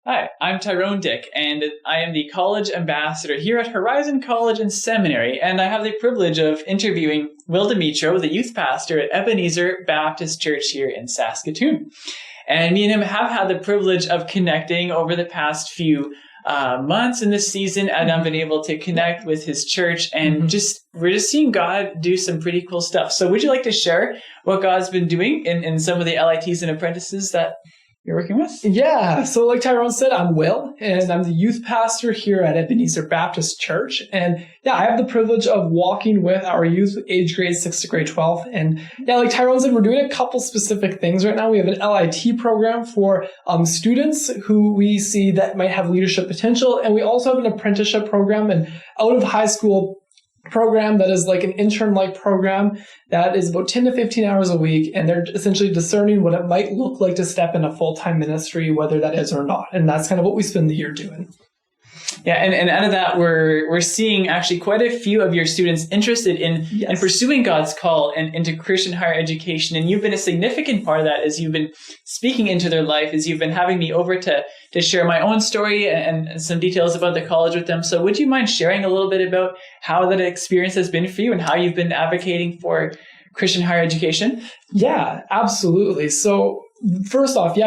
Hi, I'm Tyrone Dick, and I am the college ambassador here at Horizon College and Seminary, and I have the privilege of interviewing Will Demetro, the youth pastor at Ebenezer Baptist Church here in Saskatoon. And me and him have had the privilege of connecting over the past few months in this season, and I've been able to connect with his church, and we're just seeing God do some pretty cool stuff. So would you like to share what God's been doing in some of the LITs and apprentices that you're working with? Yeah. So like Tyrone said, I'm Will, and I'm the youth pastor here at Ebenezer Baptist Church. And yeah, I have the privilege of walking with our youth age grades 6 to grade 12. And yeah, like Tyrone said, we're doing a couple specific things right now. We have an LIT program for students who we see that might have leadership potential. And we also have an apprenticeship program, and out of high school program that is like an intern-like program that is about 10 to 15 hours a week, and they're essentially discerning what it might look like to step in a full-time ministry, whether that is or not. And that's kind of what we spend the year doing. Yeah, and out of that, we're seeing actually quite a few of your students interested in pursuing God's call and into Christian higher education. And you've been a significant part of that as you've been speaking into their life, as you've been having me over to share my own story and some details about the college with them. So would you mind sharing a little bit about how that experience has been for you and how you've been advocating for Christian higher education? Yeah, absolutely. So first off,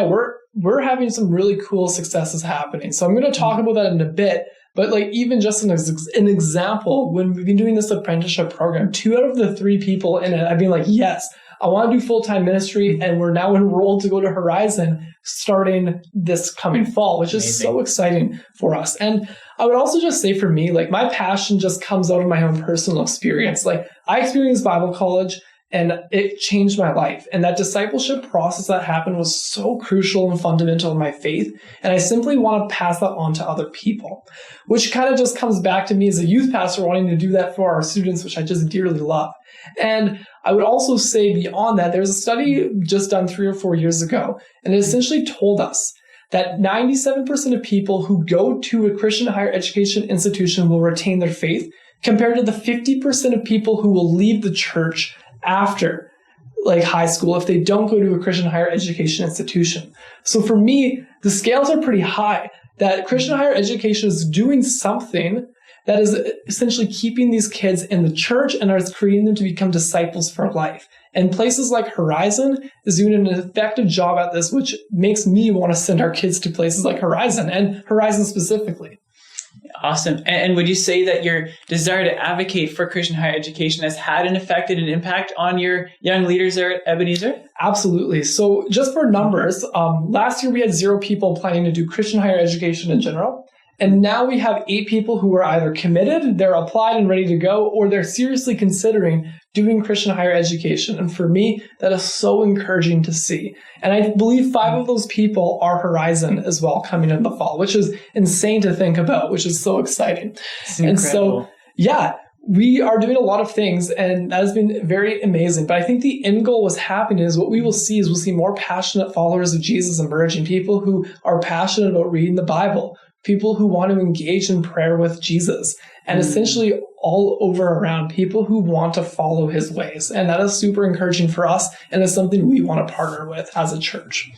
we're having some really cool successes happening. So I'm going to talk about that in a bit. But like even just an example, when we've been doing this apprenticeship program, 2 out of the 3 people in it have been like, yes, I want to do full-time ministry. And we're now enrolled to go to Horizon starting this coming fall, which is so exciting for us. And I would also just say for me, like my passion just comes out of my own personal experience. Like I experienced Bible college, and it changed my life. And that discipleship process that happened was so crucial and fundamental in my faith. And I simply want to pass that on to other people, which kind of just comes back to me as a youth pastor wanting to do that for our students, which I just dearly love. And I would also say beyond that, there's a study just done 3 or 4 years ago, and it essentially told us that 97% of people who go to a Christian higher education institution will retain their faith, compared to the 50% of people who will leave the church after like high school if they don't go to a Christian higher education institution. So for me, the scales are pretty high that Christian higher education is doing something that is essentially keeping these kids in the church and is creating them to become disciples for life. And places like Horizon is doing an effective job at this, which makes me want to send our kids to places like Horizon, and Horizon specifically. Awesome. And would you say that your desire to advocate for Christian higher education has had an effect and an impact on your young leaders there at Ebenezer? Absolutely. So just for numbers, last year we had 0 people planning to do Christian higher education in general. And now we have 8 people who are either committed, they're applied and ready to go, or they're seriously considering doing Christian higher education. And for me, that is so encouraging to see. And I believe 5 of those people are Horizon as well coming in the fall, which is insane to think about, which is so exciting. And so, we are doing a lot of things, and that has been very amazing. But I think the end goal was happening is what we will see is we'll see more passionate followers of Jesus emerging, people who are passionate about reading the Bible, people who want to engage in prayer with Jesus, and essentially all over around people who want to follow his ways. And that is super encouraging for us, and it's something we want to partner with as a church.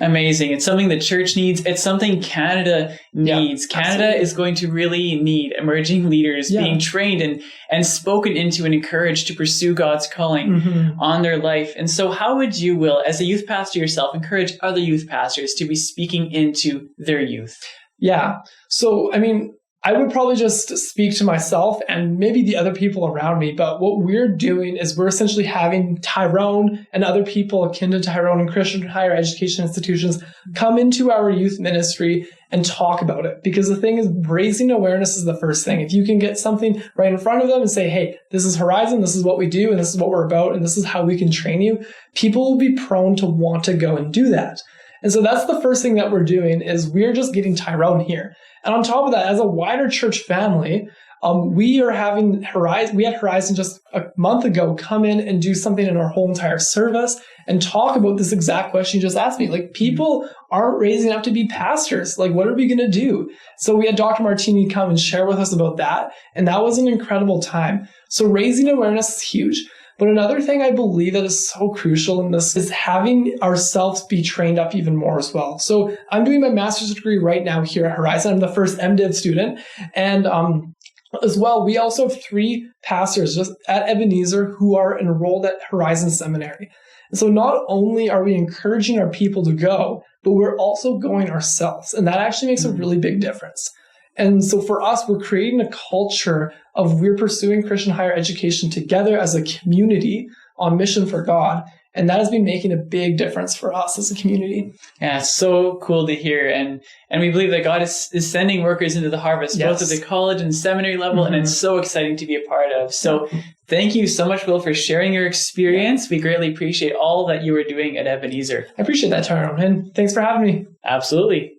Amazing. It's something the church needs. It's something Canada needs. Canada is going to really need emerging leaders being trained and spoken into and encouraged to pursue God's calling on their life. And so how would you, Will, as a youth pastor yourself, encourage other youth pastors to be speaking into their youth? Yeah. So, I mean, I would probably just speak to myself and maybe the other people around me. But what we're doing is we're essentially having Tyrone and other people akin to Tyrone in Christian higher education institutions come into our youth ministry and talk about it. Because the thing is, raising awareness is the first thing. If you can get something right in front of them and say, hey, this is Horizon, this is what we do, and this is what we're about, and this is how we can train you, people will be prone to want to go and do that. And so that's the first thing that we're doing is we're just getting Tyrone here. And on top of that, as a wider church family, we had Horizon just a month ago come in and do something in our whole entire service and talk about this exact question you just asked me. Like, people aren't raising up to be pastors. Like, what are we going to do? So we had Dr. Martini come and share with us about that. And that was an incredible time. So raising awareness is huge. But another thing I believe that is so crucial in this is having ourselves be trained up even more as well. So I'm doing my master's degree right now here at Horizon. I'm the first MDiv student. And as well, we also have 3 pastors just at Ebenezer who are enrolled at Horizon Seminary. And so not only are we encouraging our people to go, but we're also going ourselves. And that actually makes a really big difference. And so for us, we're creating a culture of we're pursuing Christian higher education together as a community on mission for God. And that has been making a big difference for us as a community. Yeah, it's so cool to hear. And we believe that God is sending workers into the harvest, both at the college and seminary level. And it's so exciting to be a part of. So thank you so much, Will, for sharing your experience. We greatly appreciate all that you were doing at Ebenezer. I appreciate that, Tyrone. And thanks for having me. Absolutely.